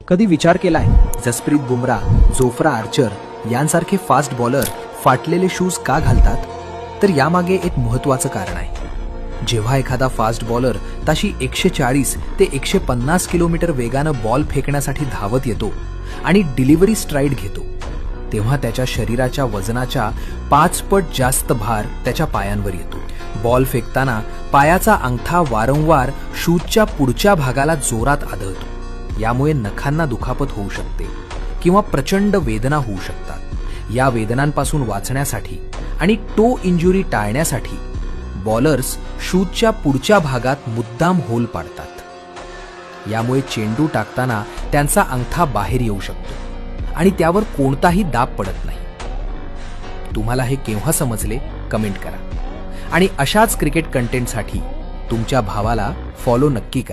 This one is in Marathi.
कधी विचार केलाय जसप्रीत बुमराह, जोफ्रा आर्चर यांसारखे फास्ट बॉलर फाटलेले शूज का घालतात? तर यामागे एक महत्त्वाचं कारण आहे. जेव्हा एखादा फास्ट बॉलर ताशी 140 ते 150 किलोमीटर वेगानं बॉल फेकण्यासाठी धावत येतो आणि डिलिव्हरी स्ट्राईड घेतो, तेव्हा त्याच्या शरीराच्या वजनाच्या 5 पट जास्त भार त्याच्या पायांवर येतो. बॉल फेकताना पायाचा अंगठा वारंवार शूजच्या पुढच्या भागाला जोरात आदळतो. यामुळे नखांना दुखापत होऊ शकते किंवा प्रचंड वेदना होऊ शकतात. या वेदनांपासून वाचण्यासाठी आणि टो इंजुरी टाळण्यासाठी बॉलर्स शूजच्या पुढच्या भागात मुद्दाम होल पाडतात. यामुळे चेंडू टाकताना त्यांचा अंगठा बाहेर येऊ शकतो आणि त्यावर कोणताही दाब पडत नाही. तुम्हाला हे केव्हा समजले? कमेंट करा आणि अशाच क्रिकेट कंटेंटसाठी तुमच्या भावाला फॉलो नक्की करा.